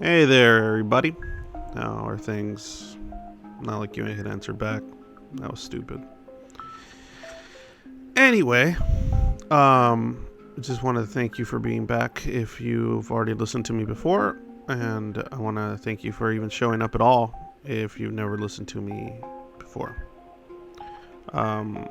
Hey there, everybody. How are things? Not like you ain't answered back. That was stupid. Anyway, just wanted to thank you for being back if you've already listened to me before, and I want to thank you for even showing up at all if you've never listened to me before. Um,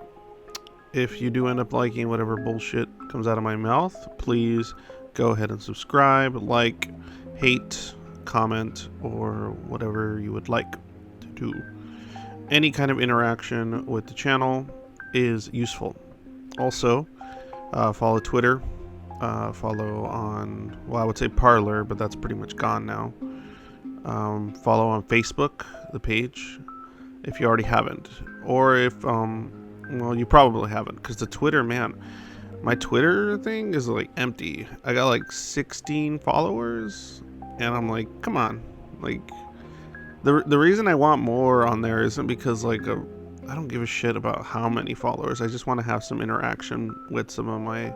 if you do end up liking whatever bullshit comes out of my mouth, please go ahead and subscribe, like, hate, comment, or whatever you would like to do. Any kind of interaction with the channel is useful. Also, follow Twitter, follow on, well, I would say Parler, but that's pretty much gone now. Follow on Facebook, the page, if you already haven't. Or if, well, you probably haven't, because the Twitter, man, my Twitter thing is like empty. I got like 16 followers, and I'm like, come on. Like, the reason I want more on there isn't because, like, I don't give a shit about how many followers. I just want to have some interaction with some of my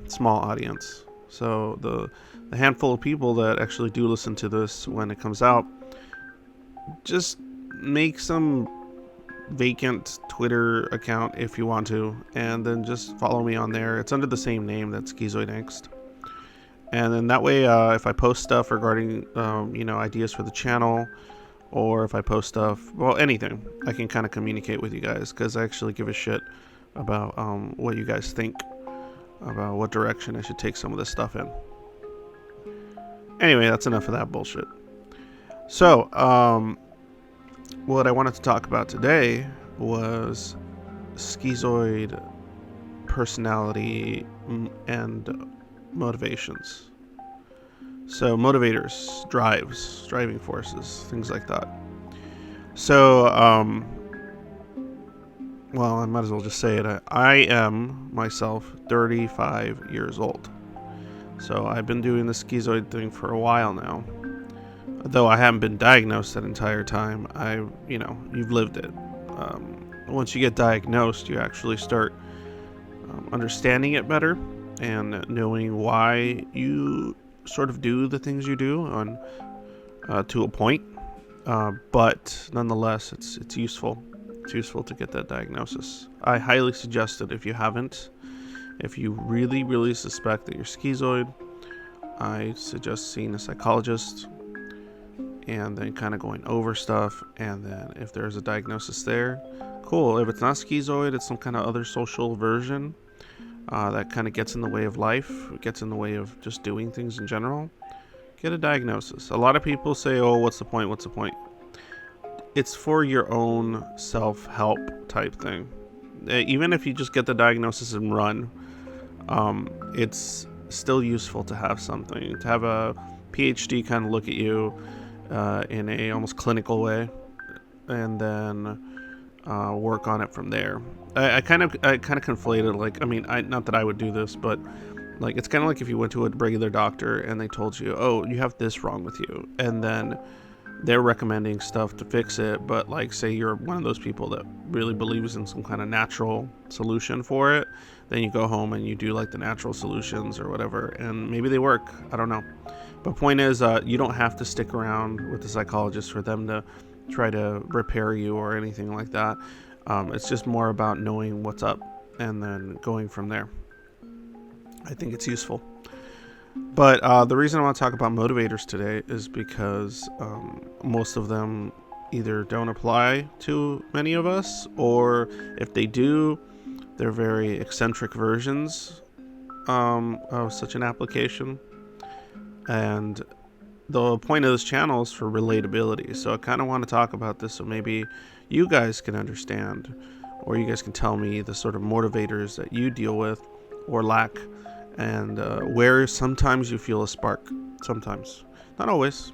small audience. So the handful of people that actually do listen to this when it comes out, just make some vacant Twitter account if you want to, and then just follow me on there. It's under the same name, that's Schizoid Angst. And then that way, if I post stuff regarding, ideas for the channel, or if I post stuff, well, anything, I can kind of communicate with you guys, because I actually give a shit about what you guys think about what direction I should take some of this stuff in. Anyway, that's enough of that bullshit. So, what I wanted to talk about today was schizoid personality and motivations. So, motivators, driving forces, things like that. So, well, I might as well just say it. I am myself 35 years old. So, I've been doing the schizoid thing for a while now. Though I haven't been diagnosed that entire time, you've lived it. Once you get diagnosed, you actually start understanding it better and knowing why you sort of do the things you do to a point. But nonetheless, it's useful. It's useful to get that diagnosis. I highly suggest it if you haven't. If you really, really suspect that you're schizoid, I suggest seeing a psychologist and then kind of going over stuff. And then if there's a diagnosis there, cool. If it's not schizoid, it's some kind of other social version that kind of gets in the way of life, gets in the way of just doing things in general. Get a diagnosis. A lot of people say, oh, what's the point? What's the point? It's for your own self-help type thing. Even if you just get the diagnosis and run, it's still useful to have something, to have a PhD kind of look at you in a almost clinical way, and then work on it from there. I kind of conflated, like, I mean, not that I would do this, but like, it's kind of like if you went to a regular doctor and they told you, oh, you have this wrong with you, and then they're recommending stuff to fix it, but like, say you're one of those people that really believes in some kind of natural solution for it, then you go home and you do like the natural solutions or whatever, and maybe they work, I don't know. But point is, you don't have to stick around with the psychologist for them to try to repair you or anything like that. It's just more about knowing what's up and then going from there. I think it's useful. But the reason I want to talk about motivators today is because most of them either don't apply to many of us, or if they do, they're very eccentric versions of such an application. And the point of this channel is for relatability. So I kind of want to talk about this so maybe you guys can understand, or you guys can tell me the sort of motivators that you deal with or lack, and where sometimes you feel a spark. Sometimes. Not always,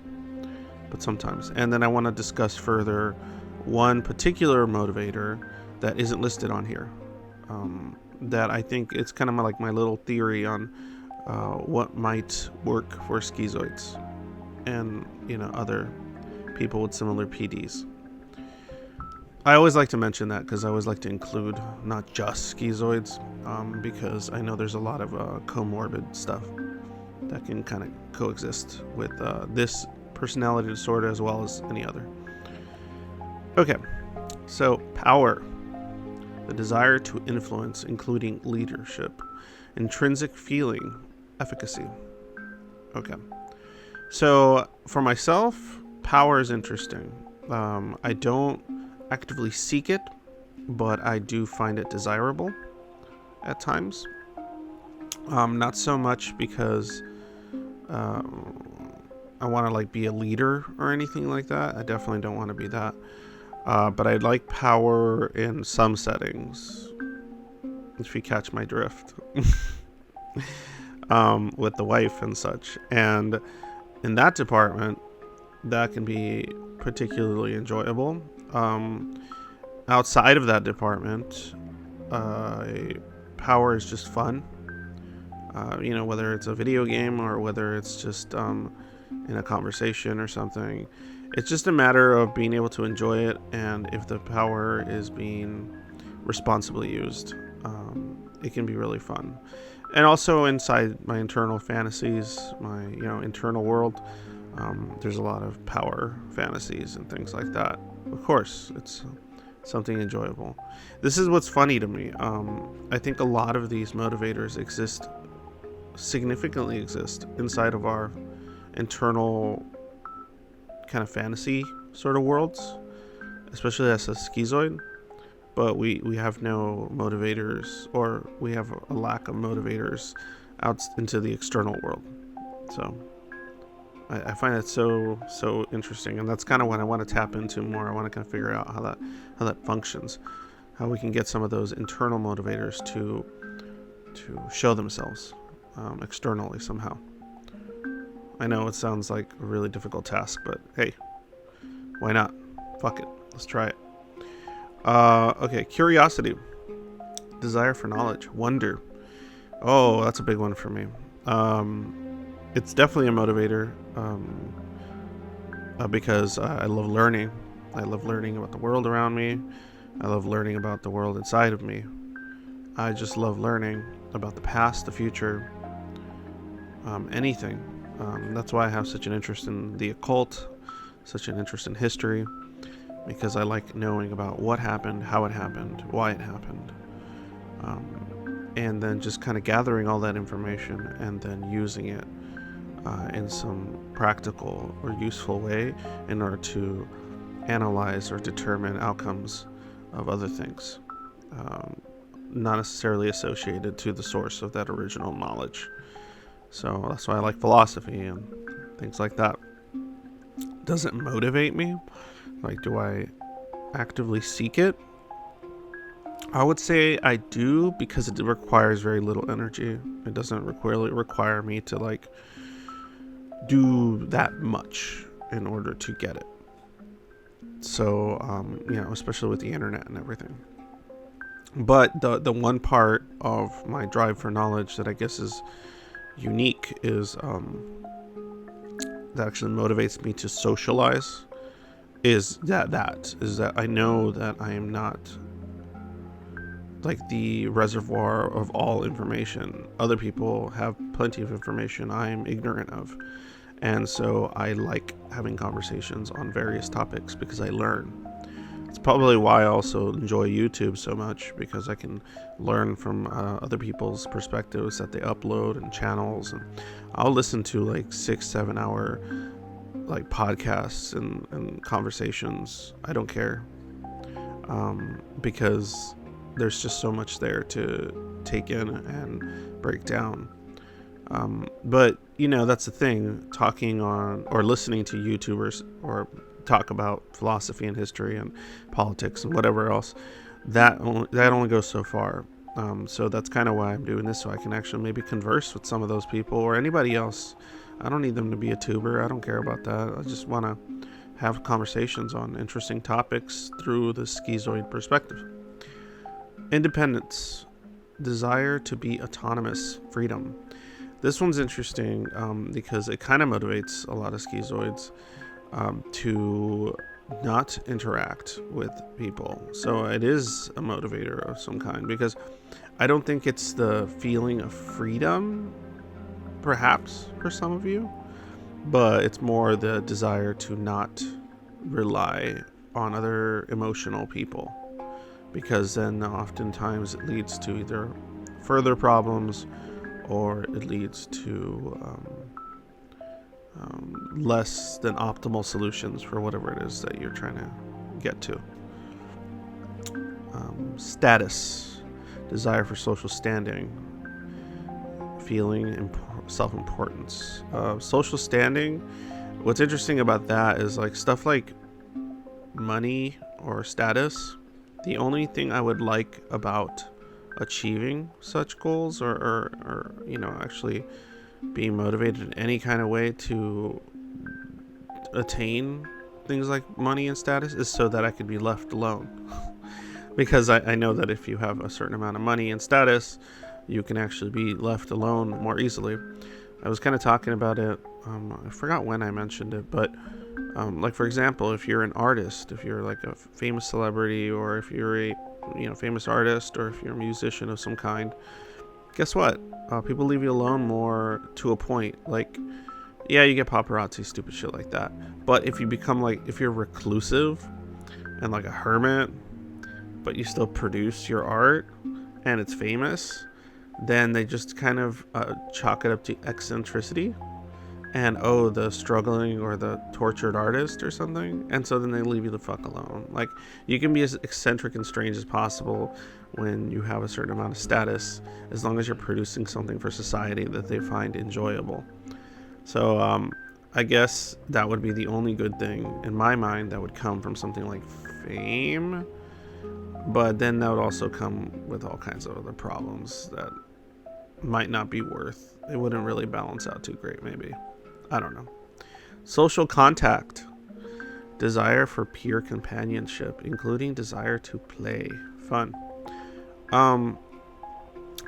but sometimes. And then I want to discuss further one particular motivator that isn't listed on here. That I think it's kind of like my little theory on what might work for schizoids and other people with similar PDs. I always like to mention that because I always like to include not just schizoids, because I know there's a lot of comorbid stuff that can kind of coexist with this personality disorder as well as any other. Okay, so power. The desire to influence, including leadership. Intrinsic feeling, efficacy. Okay. So for myself, power is interesting. I don't actively seek it, but I do find it desirable at times. Not so much because I want to like be a leader or anything like that. I definitely don't want to be that. But I like power in some settings, if you catch my drift, with the wife and such. And in that department, that can be particularly enjoyable. Outside of that department, power is just fun. Whether it's a video game or whether it's just in a conversation or something. It's just a matter of being able to enjoy it, and if the power is being responsibly used, it can be really fun. And also inside my internal fantasies, my internal world, there's a lot of power fantasies and things like that. Of course, it's something enjoyable. This is what's funny to me. I think a lot of these motivators significantly exist inside of our internal kind of fantasy sort of worlds, especially as a schizoid, but we have no motivators, or we have a lack of motivators out into the external world. So I find it so interesting, and that's kind of what I want to tap into more. I want to kind of figure out how that functions, how we can get some of those internal motivators to show themselves externally somehow. I know it sounds like a really difficult task, but hey, why not? Fuck it. Let's try it. Okay, curiosity. Desire for knowledge. Wonder. Oh, that's a big one for me. It's definitely a motivator because I love learning. I love learning about the world around me. I love learning about the world inside of me. I just love learning about the past, the future, anything. That's why I have such an interest in the occult, such an interest in history, because I like knowing about what happened, how it happened, why it happened, and then just kind of gathering all that information and then using it in some practical or useful way in order to analyze or determine outcomes of other things, not necessarily associated to the source of that original knowledge. So that's why I like philosophy and things like that. Does it motivate me? Like, do I actively seek it? I would say I do, because it requires very little energy. It doesn't require me to like do that much in order to get it. So, especially with the internet and everything. But the one part of my drive for knowledge that I guess is unique is that actually motivates me to socialize is that I know that I am not like the reservoir of all information. Other people have plenty of information I am ignorant of, and so I like having conversations on various topics because I learn. It's probably why I also enjoy YouTube so much, because I can learn from other people's perspectives that they upload and channels. And I'll listen to like 6-7 hour like podcasts and conversations. I don't care, because there's just so much there to take in and break down. But that's the thing, talking on or listening to YouTubers or talk about philosophy and history and politics and whatever else, that only goes so far. So that's kind of why I'm doing this, so I can actually maybe converse with some of those people or anybody else. I don't need them to be a tuber. I don't care about that. I just want to have conversations on interesting topics through the schizoid perspective. Independence. Desire to be autonomous. Freedom. This one's interesting because it kind of motivates a lot of schizoids to not interact with people. So it is a motivator of some kind, because I don't think it's the feeling of freedom perhaps for some of you, but it's more the desire to not rely on other emotional people, because then oftentimes it leads to either further problems or it leads to less than optimal solutions for whatever it is that you're trying to get to. Status, desire for social standing, feeling self-importance. Social standing, what's interesting about that is like stuff like money or status. The only thing I would like about achieving such goals or actually being motivated in any kind of way to attain things like money and status is so that I could be left alone. Because I know that if you have a certain amount of money and status, you can actually be left alone more easily. I was kind of talking about it, I forgot when I mentioned it, but like for example, if you're an artist, if you're like a famous celebrity, or if you're a famous artist, or if you're a musician of some kind, guess what? People leave you alone more to a point. Like, yeah, you get paparazzi, stupid shit like that. But if you become if you're reclusive and like a hermit, but you still produce your art and it's famous, then they just kind of chalk it up to eccentricity and the struggling or the tortured artist or something, and so then they leave you the fuck alone. Like, you can be as eccentric and strange as possible when you have a certain amount of status, as long as you're producing something for society that they find enjoyable. So I guess that would be the only good thing in my mind that would come from something like fame, but then that would also come with all kinds of other problems that might not be worth. It wouldn't really balance out too great, maybe. I don't know. Social contact. Desire for peer companionship, including desire to play. Fun.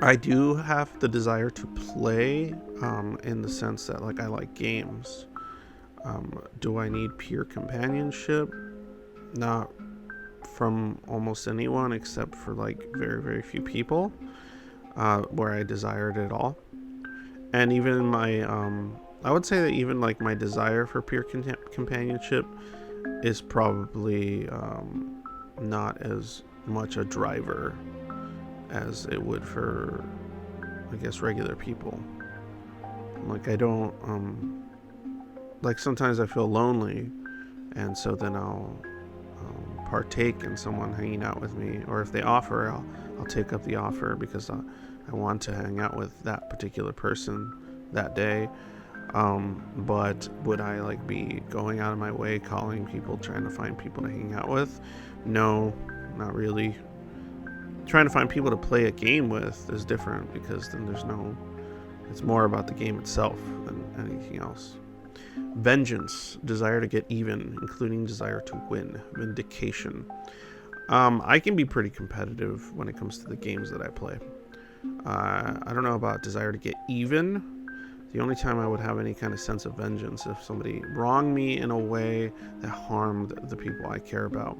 I do have the desire to play, in the sense that I like games. Do I need peer companionship? Not from almost anyone except for very, very few people, where I desire it at all. And even I would say that even my desire for peer companionship is probably not as much a driver as it would for, I guess, regular people. I don't sometimes I feel lonely, and so then I'll partake in someone hanging out with me, or if they offer, I'll take up the offer because I want to hang out with that particular person that day. But would I be going out of my way, calling people, trying to find people to hang out with? No, not really. Trying to find people to play a game with is different, because then it's more about the game itself than anything else. Vengeance, desire to get even, including desire to win. Vindication. I can be pretty competitive when it comes to the games that I play. I don't know about desire to get even. The only time I would have any kind of sense of vengeance if somebody wronged me in a way that harmed the people I care about.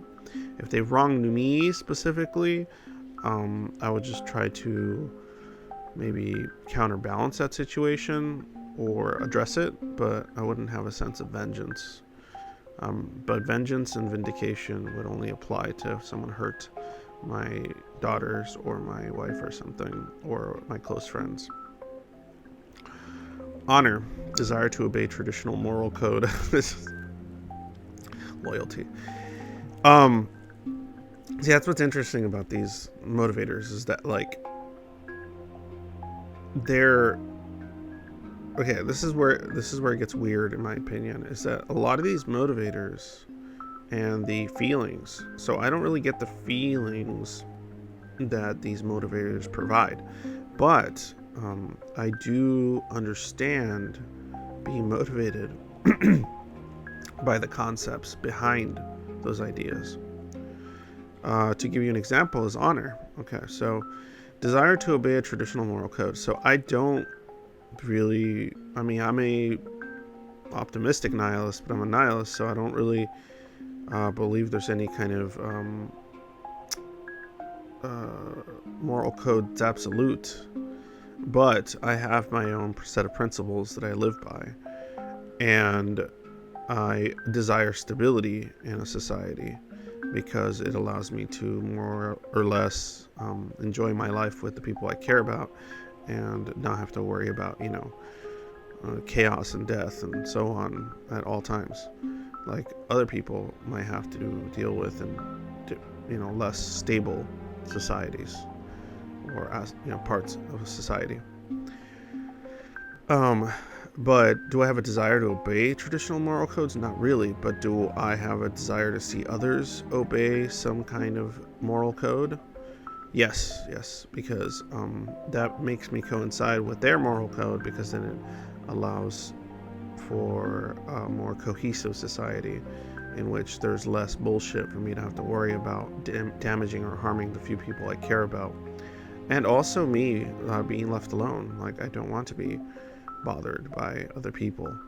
If they wronged me specifically, I would just try to maybe counterbalance that situation or address it, but I wouldn't have a sense of vengeance. But vengeance and vindication would only apply to if someone hurt my daughters or my wife or something, or my close friends. Honor, desire to obey traditional moral code. Loyalty. See, that's what's interesting about these motivators, is that they're okay. This is where it gets weird, in my opinion, is that a lot of these motivators and the feelings. So I don't really get the feelings that these motivators provide, but I do understand being motivated by the concepts behind those ideas. To give you an example is honor. Okay, so desire to obey a traditional moral code. So I don't really, I'm a optimistic nihilist, but I'm a nihilist, so I don't really believe there's any kind of moral code that's absolute. But I have my own set of principles that I live by, and I desire stability in a society because it allows me to more or less enjoy my life with the people I care about and not have to worry about, chaos and death and so on at all times, like other people might have to deal with in, less stable societies or parts of a society. But do I have a desire to obey traditional moral codes? Not really. But do I have a desire to see others obey some kind of moral code? Yes, because that makes me coincide with their moral code, because then it allows for a more cohesive society in which there's less bullshit for me to have to worry about damaging or harming the few people I care about. And also me being left alone. Like, I don't want to be bothered by other people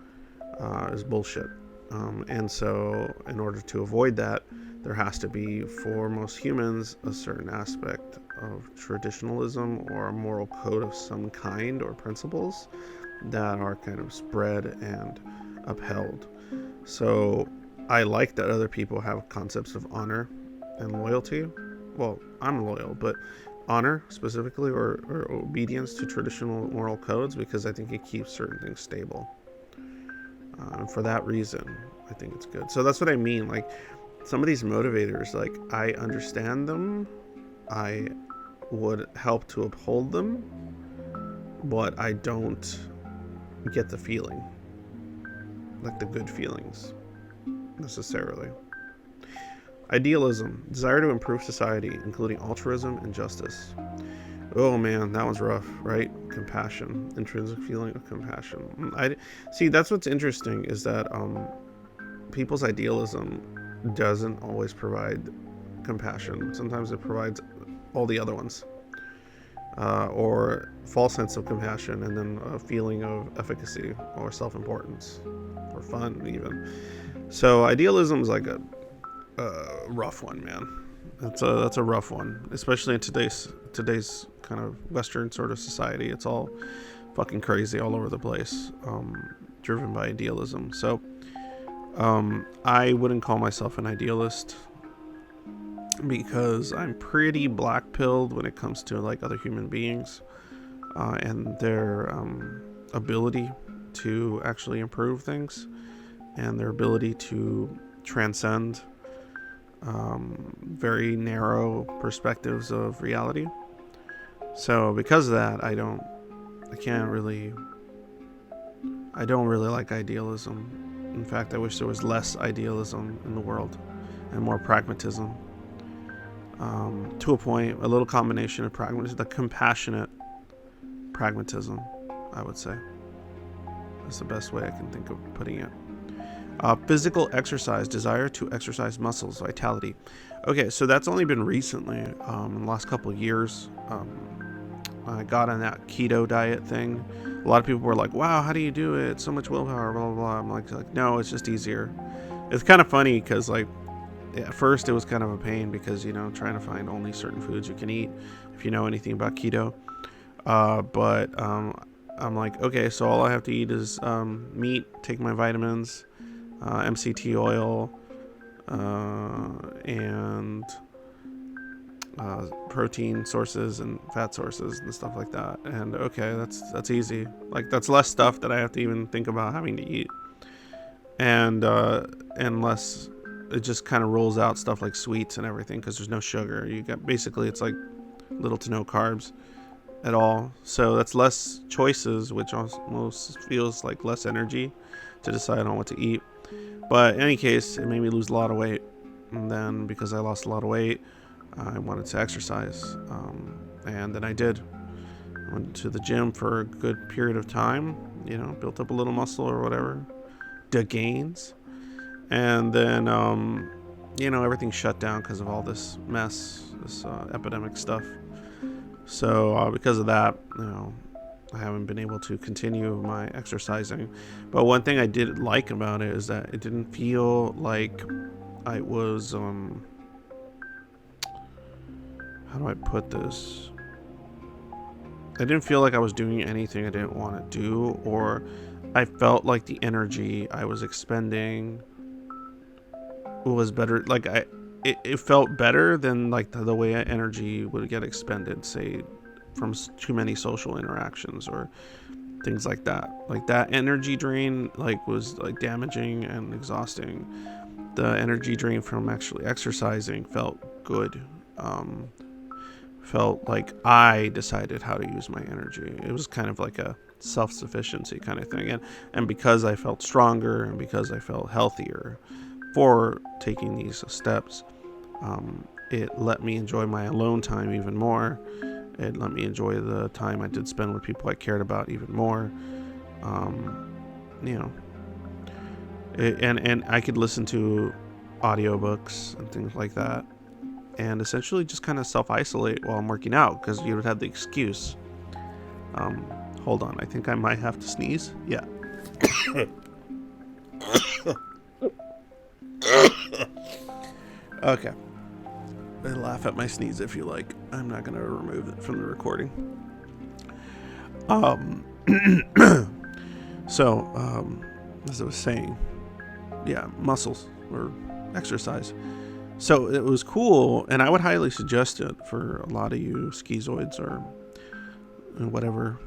is bullshit. And so in order to avoid that, there has to be, for most humans, a certain aspect of traditionalism or a moral code of some kind or principles that are kind of spread and upheld. So I like that other people have concepts of honor and loyalty. Well, I'm loyal, but honor specifically, or obedience to traditional moral codes, because I think it keeps certain things stable. And for that reason, I think it's good. So that's what I mean. Like, some of these motivators, like, I understand them. I would help to uphold them, but I don't get the feeling, like the good feelings, necessarily. Idealism, desire to improve society, including altruism and justice. Oh man, that one's rough, right? Compassion, intrinsic feeling of compassion. See, that's what's interesting, is that people's idealism doesn't always provide compassion. Sometimes it provides all the other ones, or false sense of compassion, and then a feeling of efficacy or self-importance or fun even. So idealism is like a rough one, man. That's a rough one, especially in today's kind of Western sort of society. It's all fucking crazy all over the place, driven by idealism. So I wouldn't call myself an idealist, because I'm pretty black-pilled when it comes to like other human beings and their ability to actually improve things, and their ability to transcend very narrow perspectives of reality. So because of that, I don't really like idealism. In fact, I wish there was less idealism in the world and more pragmatism. To a point, a little combination of pragmatism, the compassionate pragmatism, I would say. That's the best way I can think of putting it. Physical exercise, desire to exercise muscles, vitality. Okay, so that's only been recently, in the last couple of years. I got on that keto diet thing. A lot of people were like, wow, how do you do it? So much willpower, blah, blah, blah. I'm like, no, it's just easier. It's kind of funny because, like, at first it was kind of a pain because, trying to find only certain foods you can eat, if you know anything about keto. But I'm like, okay, so all I have to eat is meat, take my vitamins, MCT oil, and protein sources and fat sources and stuff like that. And okay, that's easy. Like, that's less stuff that I have to even think about having to eat. And less, it just kind of rolls out stuff like sweets and everything because there's no sugar. You got, basically, it's like little to no carbs at all. So that's less choices, which almost feels like less energy to decide on what to eat. But in any case, it made me lose a lot of weight. And then because I lost a lot of weight, I wanted to exercise. And then I did. I went to the gym for a good period of time, built up a little muscle or whatever. The gains. And then, everything shut down because of all this mess, this epidemic stuff. So because of that, I haven't been able to continue my exercising. But one thing I did like about it is that it didn't feel like I was, how do I put this? I didn't feel like I was doing anything I didn't want to do, or I felt like the energy I was expending was better. Like it felt better than like the way energy would get expended, say, from too many social interactions or things like that. Like that energy drain, like, was like damaging and exhausting. The energy drain from actually exercising felt good. Felt like I decided how to use my energy. It was kind of like a self-sufficiency kind of thing, and because I felt stronger and because I felt healthier for taking these steps, it let me enjoy my alone time even more. It let me enjoy the time I did spend with people I cared about even more. You know, and I could listen to audiobooks and things like that, and essentially just kind of self-isolate while I'm working out, because you would have the excuse. Hold on, I think I might have to sneeze. Yeah. Okay. Laugh at my sneeze if you like. I'm not going to remove it from the recording. So, as I was saying, yeah, muscles or exercise. So it was cool, and I would highly suggest it for a lot of you schizoids or whatever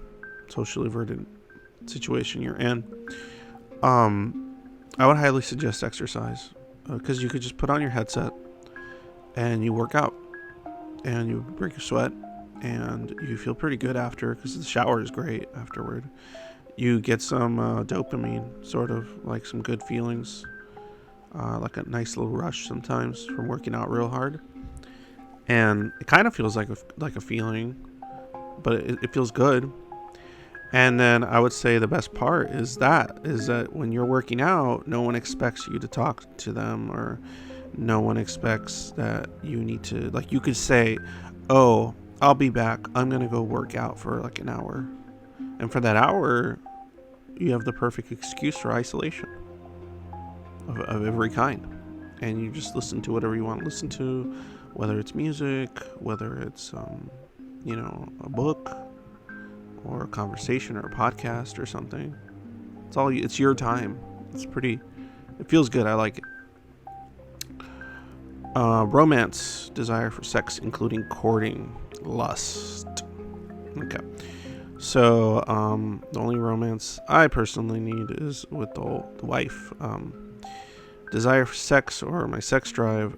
socially averted situation you're in. I would highly suggest exercise, because you could just put on your headset and you work out and you break your sweat and you feel pretty good after, because the shower is great afterward. You get some dopamine, sort of like some good feelings. Like a nice little rush sometimes from working out real hard, and it kind of feels like a feeling, but it feels good. And then I would say the best part is that when you're working out, no one expects you to talk to them, or no one expects that you need to, like, you could say, "Oh, I'll be back. I'm gonna go work out for like an hour," and for that hour, you have the perfect excuse for isolation. Of every kind, and you just listen to whatever you want to listen to, whether it's music, whether it's a book or a conversation or a podcast or something. It's your time. It feels good. I like it. Romance, desire for sex, including courting, lust. Okay. So the only romance I personally need is with the wife. Desire for sex, or my sex drive,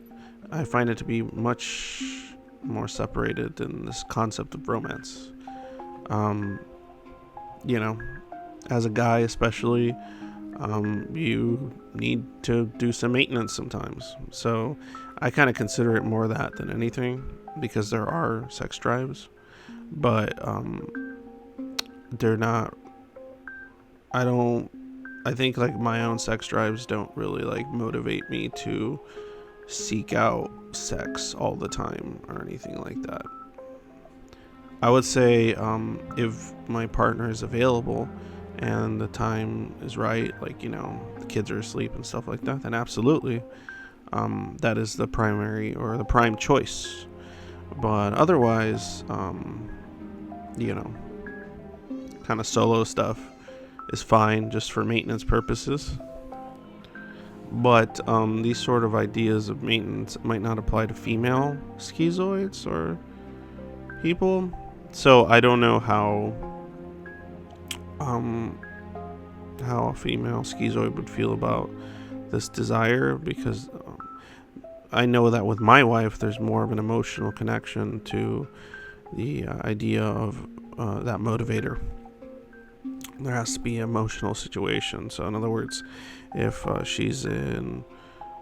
I find it to be much more separated than this concept of romance. As a guy especially, you need to do some maintenance sometimes. So I kind of consider it more that than anything, because there are sex drives, but they're not. I think like my own sex drives don't really like motivate me to seek out sex all the time or anything like that. I would say if my partner is available and the time is right, like, the kids are asleep and stuff like that, then absolutely, that is the primary or the prime choice. But otherwise, kind of solo stuff is fine just for maintenance purposes. But these sort of ideas of maintenance might not apply to female schizoids or people. So I don't know how a female schizoid would feel about this desire, because I know that with my wife there's more of an emotional connection to the idea of that motivator. There has to be an emotional situation. So in other words, if she's in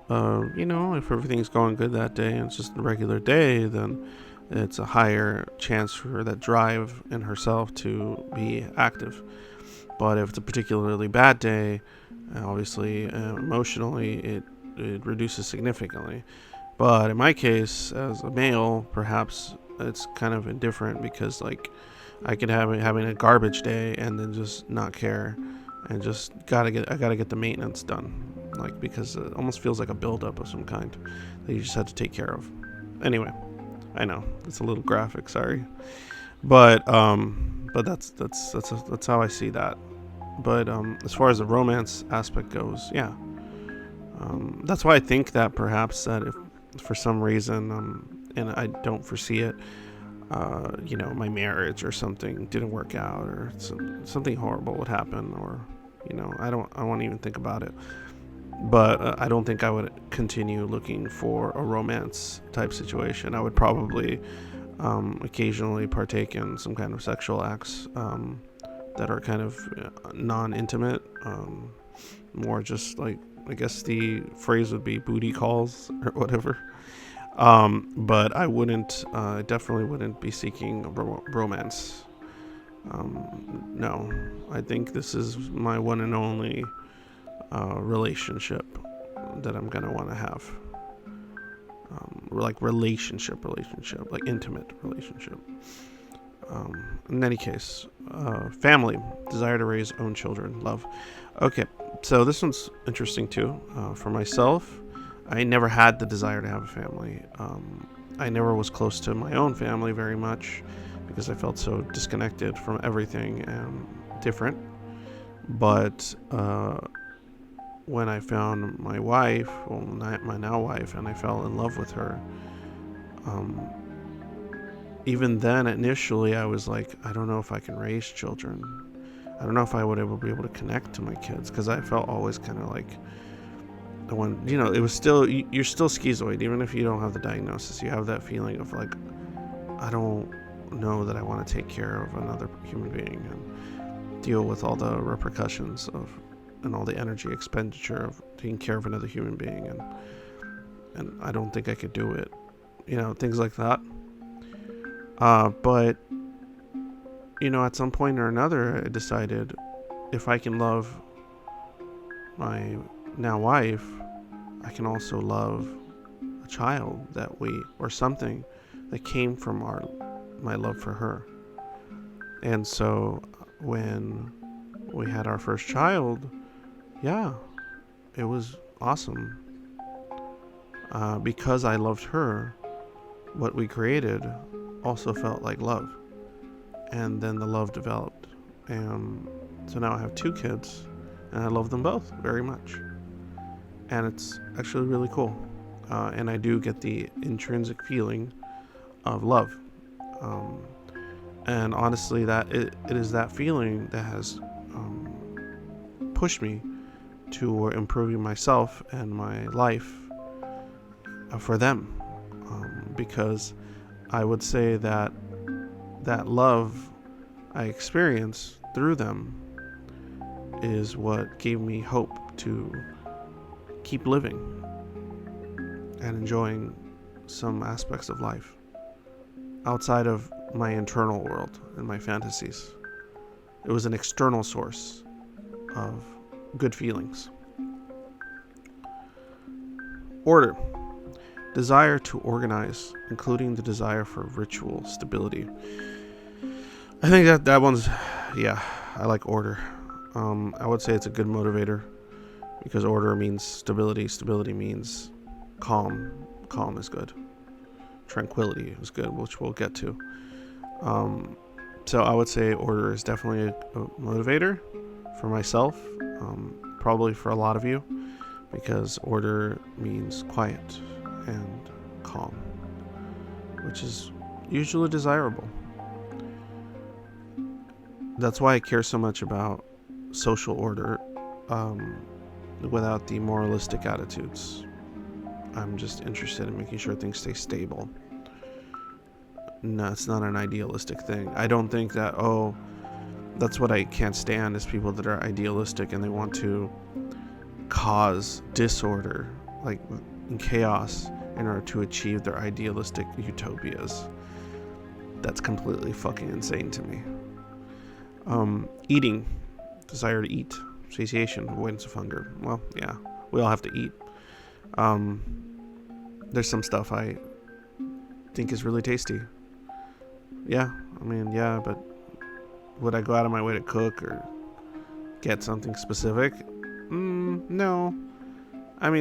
if everything's going good that day and it's just a regular day, then it's a higher chance for that drive in herself to be active. But if it's a particularly bad day, obviously emotionally it reduces significantly. But in my case, as a male, perhaps it's kind of indifferent, because like I could have having a garbage day and then just not care, and just I gotta get the maintenance done, like, because it almost feels like a buildup of some kind that you just had to take care of. Anyway, I know it's a little graphic, sorry, But that's how I see that. But as far as the romance aspect goes, yeah, that's why I think that perhaps that if for some reason, and I don't foresee it, my marriage or something didn't work out, or something horrible would happen, or I won't even think about it. But I don't think I would continue looking for a romance type situation. I would probably occasionally partake in some kind of sexual acts that are kind of non-intimate, more just like, I guess the phrase would be booty calls or whatever. But I definitely wouldn't be seeking romance. No, I think this is my one and only relationship that I'm gonna want to have. Like relationship, like intimate relationship. In any case, family, desire to raise own children, love. Okay, so this one's interesting too. For myself, I never had the desire to have a family. I never was close to my own family very much because I felt so disconnected from everything and different. But when I found my wife, well, my now wife, and I fell in love with her, even then, initially, I was like, I don't know if I can raise children. I don't know if I would be able to connect to my kids, because I felt always kind of like the one, it was still, you're still schizoid, even if you don't have the diagnosis. You have that feeling of like, I don't know that I want to take care of another human being and deal with all the repercussions of and all the energy expenditure of taking care of another human being, and I don't think I could do it, things like that. But at some point or another, I decided if I can love my now wife, I can also love a child or something that came from my love for her. And so when we had our first child, yeah, it was awesome. Because I loved her, what we created also felt like love. And then the love developed. And so now I have 2 kids, and I love them both very much. And it's actually really cool. And I do get the intrinsic feeling of love. And honestly, that it is that feeling that has pushed me to improving myself and my life for them, because I would say that love I experienced through them is what gave me hope to keep living and enjoying some aspects of life outside of my internal world and my fantasies. It was an external source of good feelings. Order. Desire to organize, including the desire for ritual stability. I think that one's, yeah, I like order. I would say it's a good motivator because order means stability. Stability means calm. Calm is good. Tranquility is good, which we'll get to. So I would say order is definitely a motivator for myself, probably for a lot of you, because order means quiet and calm, which is usually desirable. That's why I care so much about social order, without the moralistic attitudes. I'm just interested in making sure things stay stable. No, it's not an idealistic thing. I don't think that, that's what I can't stand, is people that are idealistic and they want to cause disorder, like chaos, in order to achieve their idealistic utopias. That's completely fucking insane to me. Eating, desire to eat, satiation, avoidance of hunger. Well, yeah, we all have to eat. There's some stuff I think is really tasty. Yeah, but would I go out of my way to cook or get something specific? No.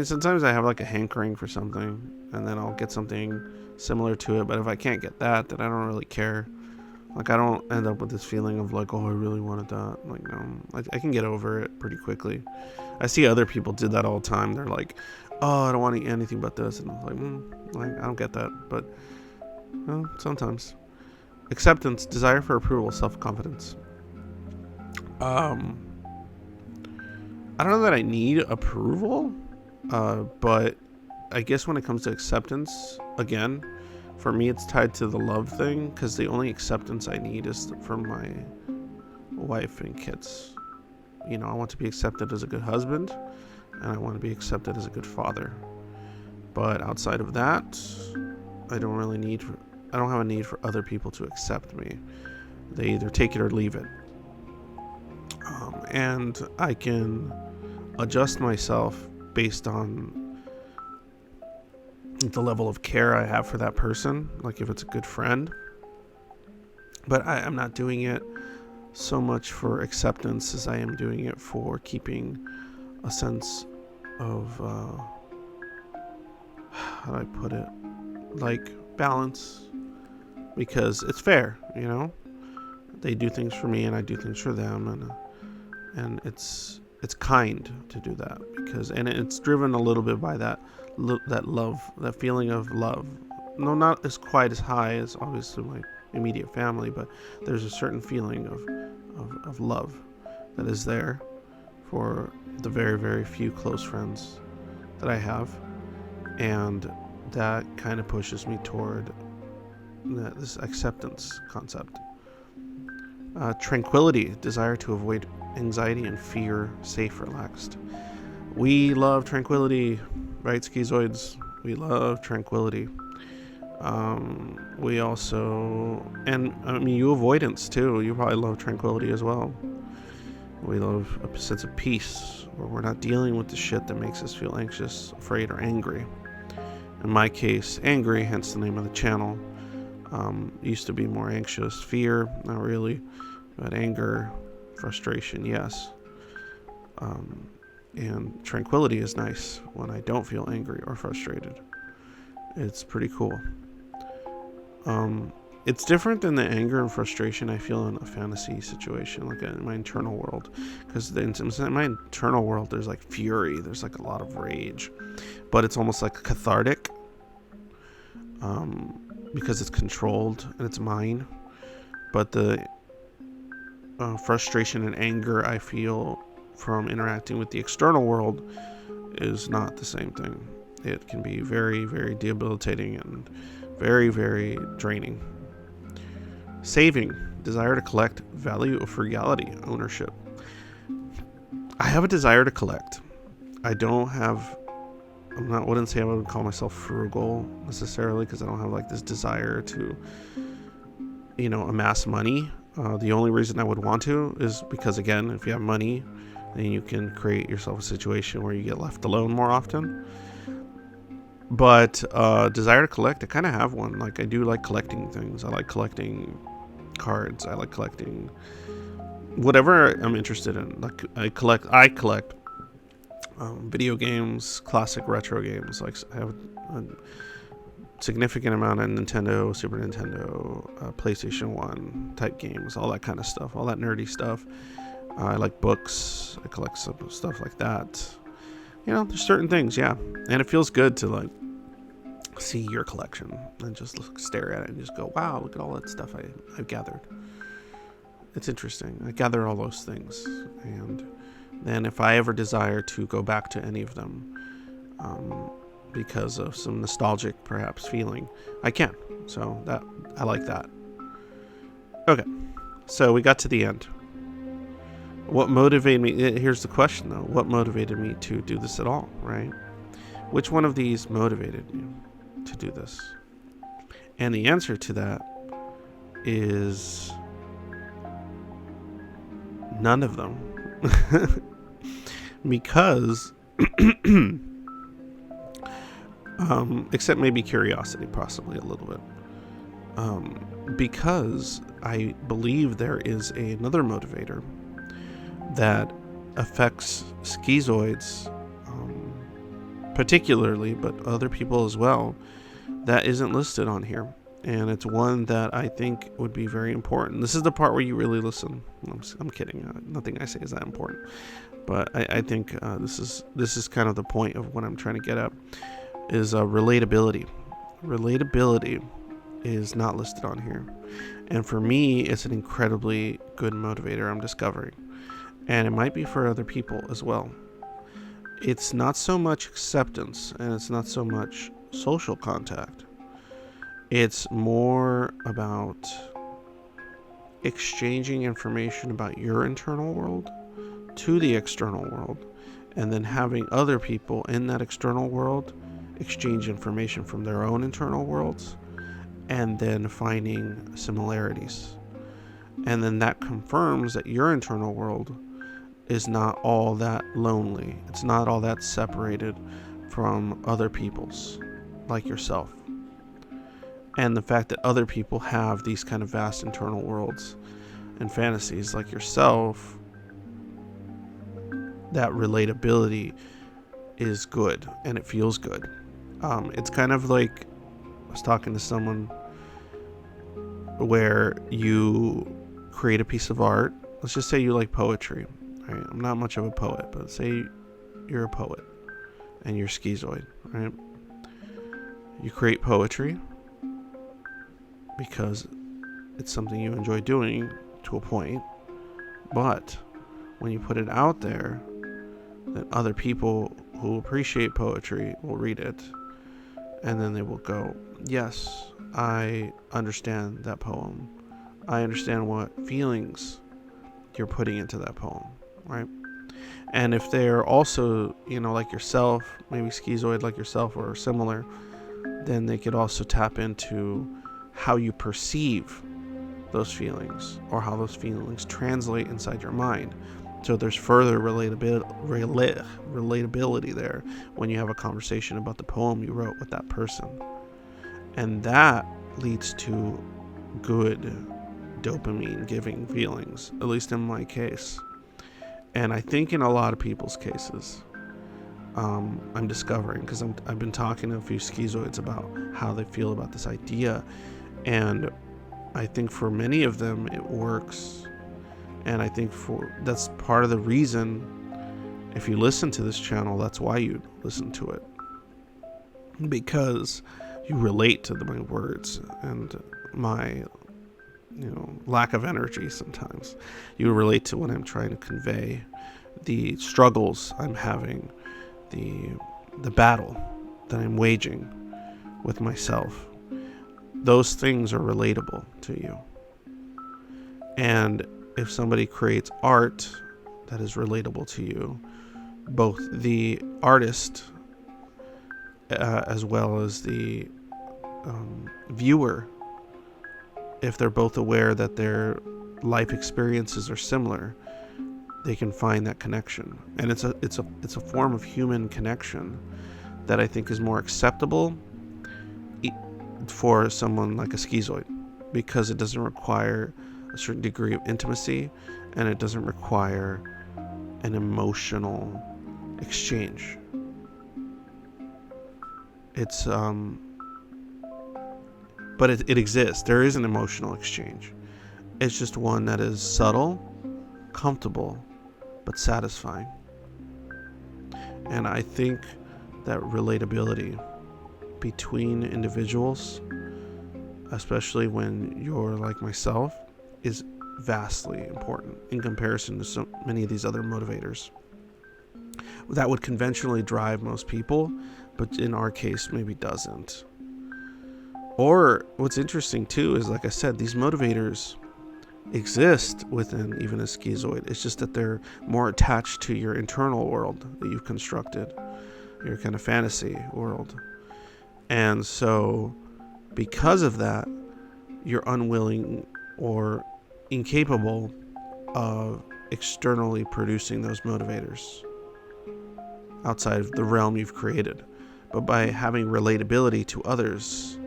Sometimes I have like a hankering for something, and then I'll get something similar to it, but if I can't get that, then I don't really care. Like, I don't end up with this feeling of like, oh, I really wanted that. Like, no, I can get over it pretty quickly. I see other people do that all the time. They're like, oh, I don't want to eat anything but this. And I'm like, I don't get that. But, well, sometimes. Acceptance, desire for approval, self-confidence. I don't know that I need approval, but I guess when it comes to acceptance, again, for me it's tied to the love thing, because the only acceptance I need is from my wife and kids. You know, I want to be accepted as a good husband, and I want to be accepted as a good father. But outside of that, I don't have a need for other people to accept me. They either take it or leave it. And I can adjust myself based on the level of care I have for that person, like if it's a good friend. But I'm not doing it so much for acceptance as I am doing it for keeping a sense of, how do I put it? Like, balance. Because it's fair, you know? They do things for me and I do things for them, and it's kind to do that, because it's driven a little bit by that love, that feeling of love. No, not as quite as high as obviously my immediate family, but there's a certain feeling of love that is there for the very, very few close friends that I have, and that kind of pushes me toward this acceptance concept. Tranquility, desire to avoid anxiety and fear, safe, relaxed. We love tranquility, right, Schizoids? We love tranquility. We also, and I mean, you avoidance too. You probably love tranquility as well. We love a sense of peace, where we're not dealing with the shit that makes us feel anxious, afraid, or angry. In my case, angry, hence the name of the channel. Used to be more anxious. Fear, not really. But anger, frustration, yes. And tranquility is nice when I don't feel angry or frustrated. It's pretty cool. It's different than the anger and frustration I feel in a fantasy situation, like in my internal world. Because in my internal world, there's like fury, there's like a lot of rage. But it's almost like cathartic. Because it's controlled and it's mine. But the frustration and anger I feel from interacting with the external world is not the same thing. It can be very, very debilitating and very, very draining. Saving, desire to collect, value of frugality, ownership. I have a desire to collect. I wouldn't say I would call myself frugal necessarily, because I don't have like this desire to, amass money. The only reason I would want to is because, again, if you have money, then you can create yourself a situation where you get left alone more often. But desire to collect, I kind of have one. Like, I do like collecting things. I like collecting cards. I like collecting whatever I'm interested in. Like, I collect video games, classic retro games. Like, I have a significant amount of Nintendo, Super Nintendo, PlayStation 1 type games, all that kind of stuff, all that nerdy stuff. I like books. I collect some stuff like that. There's certain things, yeah. And it feels good to like see your collection and just stare at it and just go, wow, look at all that stuff I've gathered. It's interesting. I gather all those things, and then if I ever desire to go back to any of them, because of some nostalgic perhaps feeling, I can. So that I like that. Okay, so we got to the end. What motivated me? Here's the question though. What motivated me to do this at all, right? Which one of these motivated you to do this? And the answer to that is none of them. Because except maybe curiosity, possibly a little bit. Because I believe there is another motivator that affects schizoids particularly, but other people as well, that isn't listed on here. And it's one that I think would be very important. This is the part where you really listen. I'm kidding. Nothing I say is that important. But I think this is kind of the point of what I'm trying to get at, is relatability. Relatability is not listed on here. And for me, it's an incredibly good motivator I'm discovering. And it might be for other people as well. It's not so much acceptance, and it's not so much social contact. It's more about exchanging information about your internal world to the external world, and then having other people in that external world exchange information from their own internal worlds, and then finding similarities. And then that confirms that your internal world is not all that lonely. It's not all that separated from other people's, like yourself. And the fact that other people have these kind of vast internal worlds and fantasies like yourself, that relatability is good, and it feels good. It's kind of like, I was talking to someone where you create a piece of art. Let's just say you like poetry. Right? I'm not much of a poet, but say you're a poet and you're schizoid, right? You create poetry because it's something you enjoy doing to a point, but when you put it out there, then other people who appreciate poetry will read it, and then they will go, yes, I understand that poem. I understand what feelings you're putting into that poem, right? And if they're also, like yourself, maybe schizoid like yourself or similar, then they could also tap into how you perceive those feelings, or how those feelings translate inside your mind. So there's further relatability there when you have a conversation about the poem you wrote with that person. And that leads to good dopamine giving feelings, at least in my case. And I think in a lot of people's cases, I'm discovering, because I've been talking to a few schizoids about how they feel about this idea. And I think for many of them it works. And I think that's part of the reason, if you listen to this channel, that's why you listen to it. Because you relate to my words and my lack of energy sometimes. You relate to what I'm trying to convey, the struggles I'm having, the battle that I'm waging with myself. Those things are relatable to you. And if somebody creates art that is relatable to you, both the artist as well as the viewer, if they're both aware that their life experiences are similar, they can find that connection. And it's a form of human connection that I think is more acceptable for someone like a schizoid, because it doesn't require a certain degree of intimacy, and it doesn't require an emotional exchange. It's but it exists. There is an emotional exchange. It's just one that is subtle, comfortable, but satisfying. And I think that relatability between individuals, especially when you're like myself, is vastly important in comparison to so many of these other motivators that would conventionally drive most people, but in our case maybe doesn't. Or what's interesting too is, like I said, these motivators exist within even a schizoid. It's just that they're more attached to your internal world that you've constructed, your kind of fantasy world. And so because of that, you're unwilling or incapable of externally producing those motivators outside of the realm you've created. But by having relatability to others,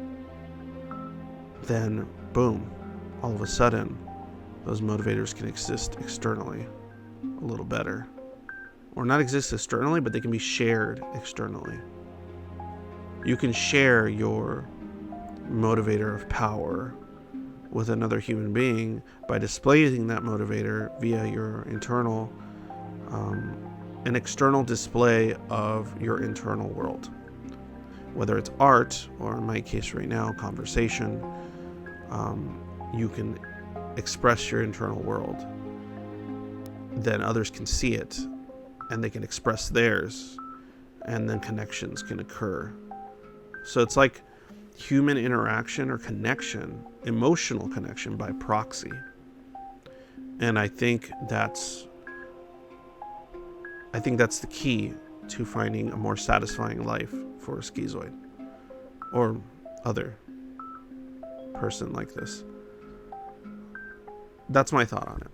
then boom, all of a sudden those motivators can exist externally a little better. Or not exist externally, but they can be shared externally. You can share your motivator of power with another human being by displaying that motivator via your internal, an external display of your internal world. Whether it's art, or in my case right now, conversation, you can express your internal world. Then others can see it, and they can express theirs, and then connections can occur. So it's like human interaction or connection, emotional connection by proxy. And I think that's the key to finding a more satisfying life for a schizoid or other person like this. That's my thought on it.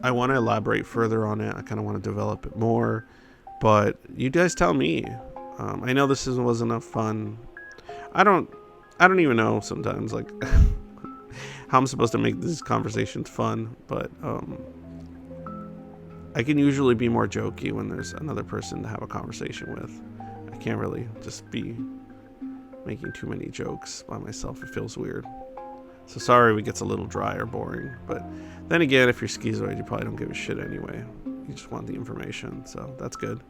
I want to elaborate further on it. I kind of want to develop it more, but you guys tell me. I know this wasn't enough fun. I don't even know sometimes, like, how I'm supposed to make these conversations fun, but I can usually be more jokey when there's another person to have a conversation with. I can't really just be making too many jokes by myself. It feels weird. So sorry if it gets a little dry or boring, but then again, if you're schizoid, you probably don't give a shit anyway. You just want the information, so that's good.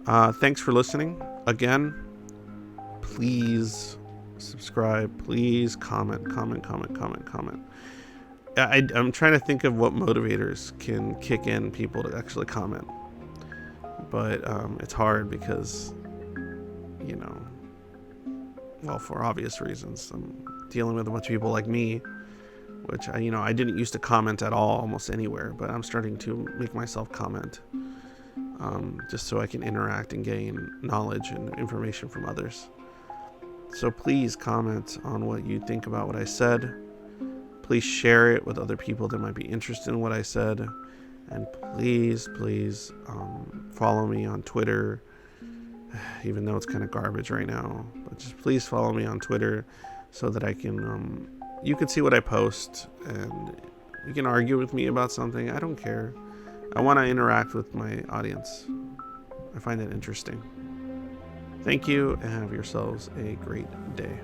Thanks for listening. Again, please subscribe. Please comment. I'm trying to think of what motivators can kick in people to actually comment. But it's hard because, well, for obvious reasons, I'm dealing with a bunch of people like me, which I didn't used to comment at all almost anywhere, but I'm starting to make myself comment, just so I can interact and gain knowledge and information from others. So please comment on what you think about what I said. Please share it with other people that might be interested in what I said. And please follow me on Twitter, even though it's kind of garbage right now. But just please follow me on Twitter so that I can, you can see what I post and you can argue with me about something. I don't care. I want to interact with my audience. I find it interesting. Thank you, and have yourselves a great day.